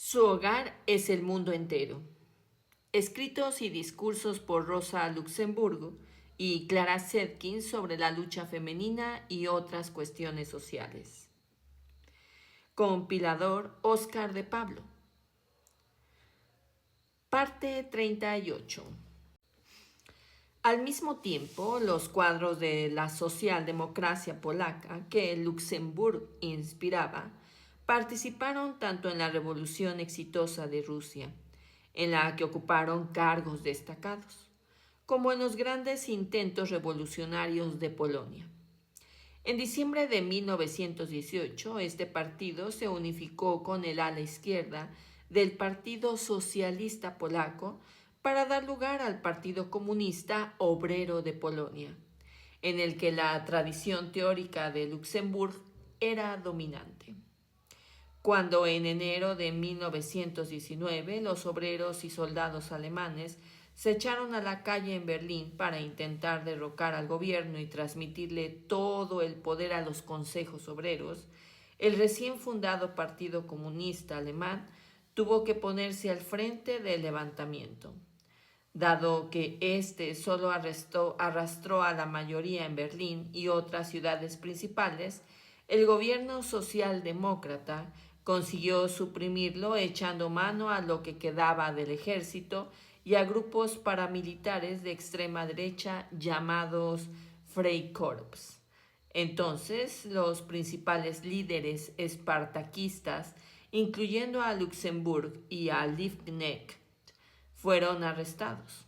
Su hogar es el mundo entero. Escritos y discursos por Rosa Luxemburgo y Clara Zetkin sobre la lucha femenina y otras cuestiones sociales. Compilador Óscar de Pablo. Parte 38. Al mismo tiempo, los cuadros de la socialdemocracia polaca que Luxemburgo inspiraba participaron tanto en la revolución exitosa de Rusia, en la que ocuparon cargos destacados, como en los grandes intentos revolucionarios de Polonia. En diciembre de 1918, este partido se unificó con el ala izquierda del Partido Socialista Polaco para dar lugar al Partido Comunista Obrero de Polonia, en el que la tradición teórica de Luxemburgo era dominante. Cuando en enero de 1919 los obreros y soldados alemanes se echaron a la calle en Berlín para intentar derrocar al gobierno y transmitirle todo el poder a los consejos obreros, el recién fundado Partido Comunista Alemán tuvo que ponerse al frente del levantamiento. Dado que éste solo arrastró a la mayoría en Berlín y otras ciudades principales, el gobierno socialdemócrata consiguió suprimirlo echando mano a lo que quedaba del ejército y a grupos paramilitares de extrema derecha llamados Freikorps. Entonces, los principales líderes espartaquistas, incluyendo a Luxemburgo y a Liebknecht, fueron arrestados.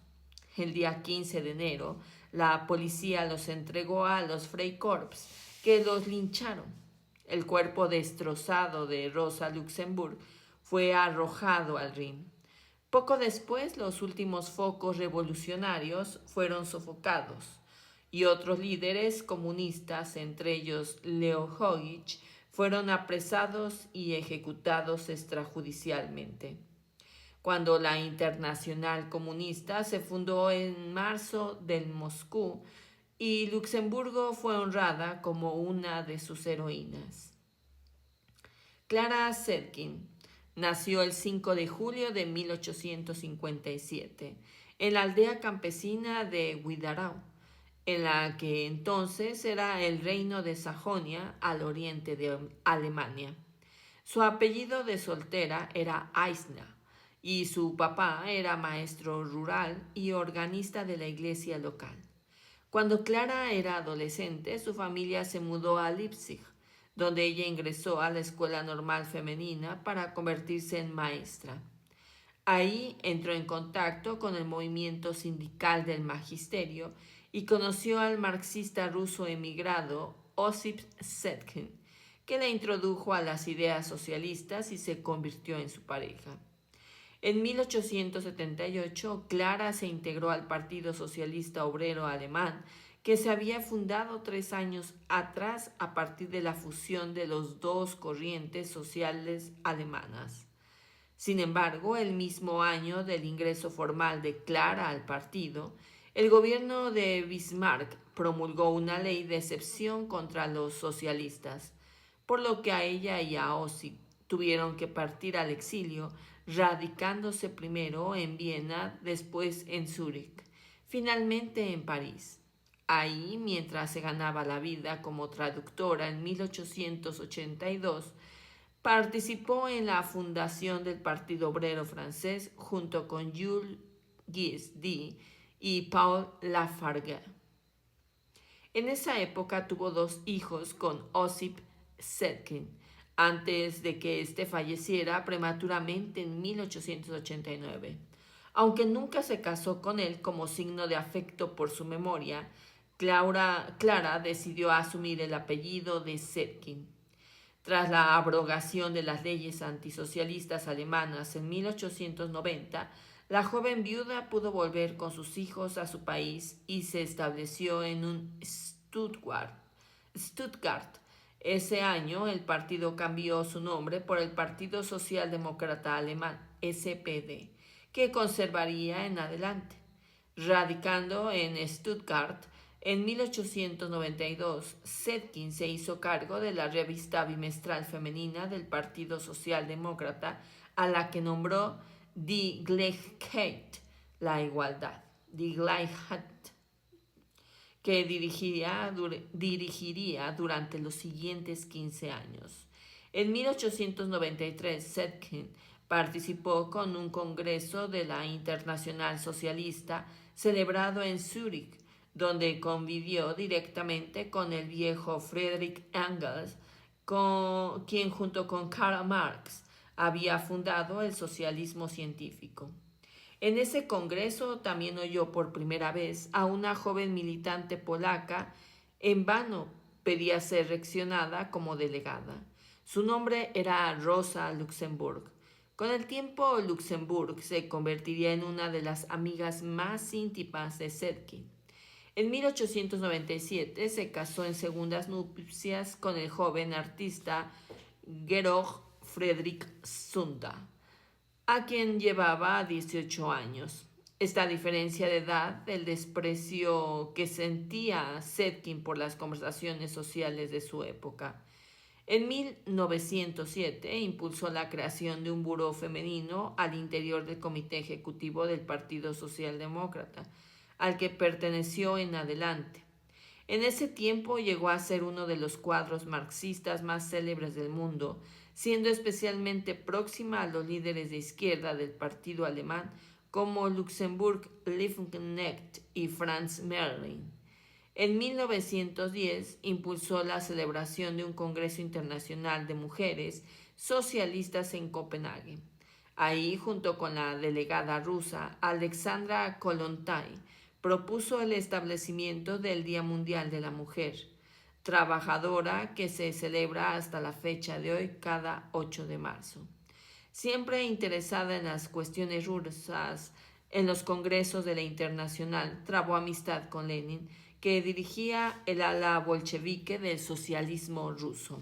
El día 15 de enero, la policía los entregó a los Freikorps, que los lincharon. El cuerpo destrozado de Rosa Luxemburgo fue arrojado al Rin. Poco después, los últimos focos revolucionarios fueron sofocados y otros líderes comunistas, entre ellos Leo Hojich, fueron apresados y ejecutados extrajudicialmente. Cuando la Internacional Comunista se fundó en marzo del Moscú y Luxemburgo fue honrada como una de sus heroínas. Clara Zetkin nació el 5 de julio de 1857 en la aldea campesina de Widarau, en la que entonces era el reino de Sajonia al oriente de Alemania. Su apellido de soltera era Eisner y su papá era maestro rural y organista de la iglesia local. Cuando Clara era adolescente, su familia se mudó a Leipzig, donde ella ingresó a la Escuela Normal Femenina para convertirse en maestra. Ahí entró en contacto con el movimiento sindical del magisterio y conoció al marxista ruso emigrado Osip Zetkin, que la introdujo a las ideas socialistas y se convirtió en su pareja. En 1878, Clara se integró al Partido Socialista Obrero Alemán, que se había fundado 3 años atrás a partir de la fusión de las dos corrientes sociales alemanas. Sin embargo, el mismo año del ingreso formal de Clara al partido, el gobierno de Bismarck promulgó una ley de excepción contra los socialistas, por lo que a ella y a Osip tuvieron que partir al exilio, radicándose primero en Viena, después en Zúrich, finalmente en París. Ahí, mientras se ganaba la vida como traductora en 1882, participó en la fundación del Partido Obrero Francés junto con Jules Guesde y Paul Lafargue. En esa época tuvo 2 hijos con Osip Zetkin, antes de que éste falleciera prematuramente en 1889. Aunque nunca se casó con él como signo de afecto por su memoria, Clara decidió asumir el apellido de Zetkin. Tras la abrogación de las leyes antisocialistas alemanas en 1890, la joven viuda pudo volver con sus hijos a su país y se estableció en Stuttgart. Ese año el partido cambió su nombre por el Partido Socialdemócrata Alemán, SPD, que conservaría en adelante. Radicando en Stuttgart, En 1892, Zetkin se hizo cargo de la revista bimestral femenina del Partido Socialdemócrata, a la que nombró Die Gleichheit, la igualdad, Die Gleichheit, que dirigiría durante los siguientes 15 años. En 1893, Zetkin participó con un congreso de la Internacional Socialista celebrado en Zúrich, donde convivió directamente con el viejo Friedrich Engels, quien junto con Karl Marx había fundado el socialismo científico. En ese congreso también oyó por primera vez a una joven militante polaca. En vano pedía ser seleccionada como delegada. Su nombre era Rosa Luxemburg. Con el tiempo, Luxemburg se convertiría en una de las amigas más íntimas de Zetkin. En 1897 se casó en segundas nupcias con el joven artista Georg Friedrich Sunda, a quien llevaba 18 años. Esta diferencia de edad, el desprecio que sentía Zetkin por las conversaciones sociales de su época. En 1907 impulsó la creación de un buró femenino al interior del Comité Ejecutivo del Partido Socialdemócrata, al que perteneció en adelante. En ese tiempo llegó a ser uno de los cuadros marxistas más célebres del mundo, siendo especialmente próxima a los líderes de izquierda del partido alemán como Luxemburg, Liebknecht y Franz Merlin. En 1910 impulsó la celebración de un Congreso Internacional de Mujeres Socialistas en Copenhague. Ahí, junto con la delegada rusa Alexandra Kollontai, propuso el establecimiento del Día Mundial de la Mujer Trabajadora, que se celebra hasta la fecha de hoy cada 8 de marzo. Siempre interesada en las cuestiones rusas, en los congresos de la Internacional trabó amistad con Lenin, que dirigía el ala bolchevique del socialismo ruso.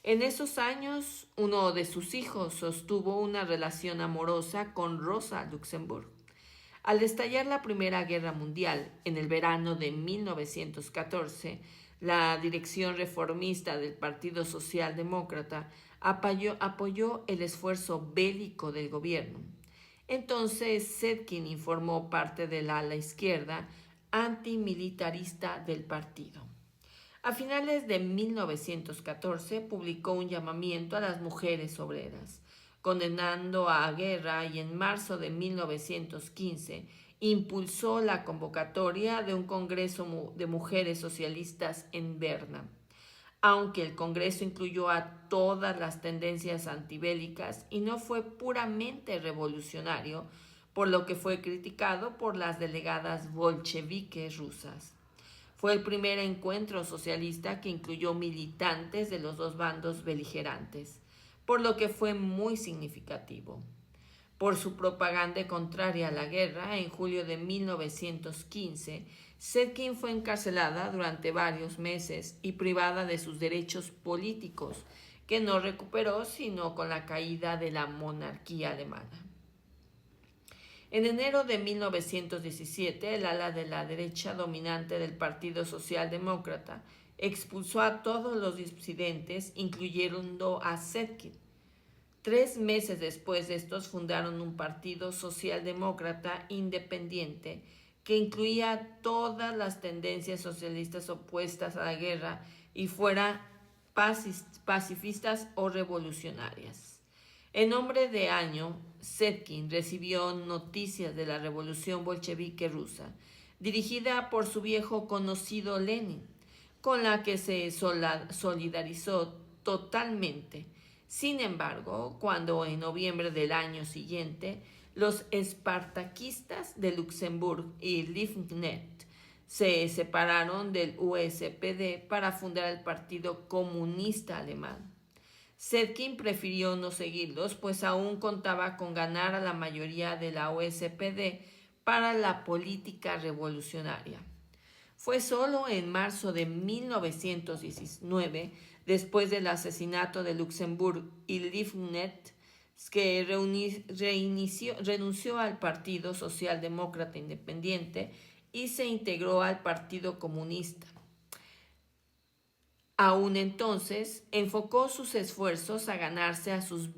En esos años, uno de sus hijos sostuvo una relación amorosa con Rosa Luxemburg. Al estallar la Primera Guerra Mundial, en el verano de 1914, la dirección reformista del Partido Socialdemócrata apoyó el esfuerzo bélico del gobierno. Entonces, Zetkin formó parte del ala izquierda antimilitarista del partido. A finales de 1914 publicó un llamamiento a las mujeres obreras, condenando a guerra, y en marzo de 1915 impulsó la convocatoria de un congreso de mujeres socialistas en Berna. Aunque el congreso incluyó a todas las tendencias antibélicas y no fue puramente revolucionario, por lo que fue criticado por las delegadas bolcheviques rusas. Fue el primer encuentro socialista que incluyó militantes de los dos bandos beligerantes, por lo que fue muy significativo. Por su propaganda contraria a la guerra, en julio de 1915, Zetkin fue encarcelada durante varios meses y privada de sus derechos políticos, que no recuperó sino con la caída de la monarquía alemana. En enero de 1917, el ala de la derecha dominante del Partido Socialdemócrata expulsó a todos los disidentes, incluyendo a Zetkin. 3 meses después de estos fundaron un partido socialdemócrata independiente que incluía todas las tendencias socialistas opuestas a la guerra y fuera pacifistas o revolucionarias. En nombre de año, Zetkin recibió noticias de la revolución bolchevique rusa, dirigida por su viejo conocido Lenin, con la que se solidarizó totalmente. Sin embargo, cuando en noviembre del año siguiente los espartaquistas de Luxemburg y Liebknecht se separaron del USPD para fundar el Partido Comunista Alemán, Zetkin prefirió no seguirlos, pues aún contaba con ganar a la mayoría de la USPD para la política revolucionaria. Fue solo en marzo de 1919, después del asesinato de Luxemburg y Liebknecht, que renunció al Partido Socialdemócrata Independiente y se integró al Partido Comunista. Aún entonces, enfocó sus esfuerzos a ganarse a sus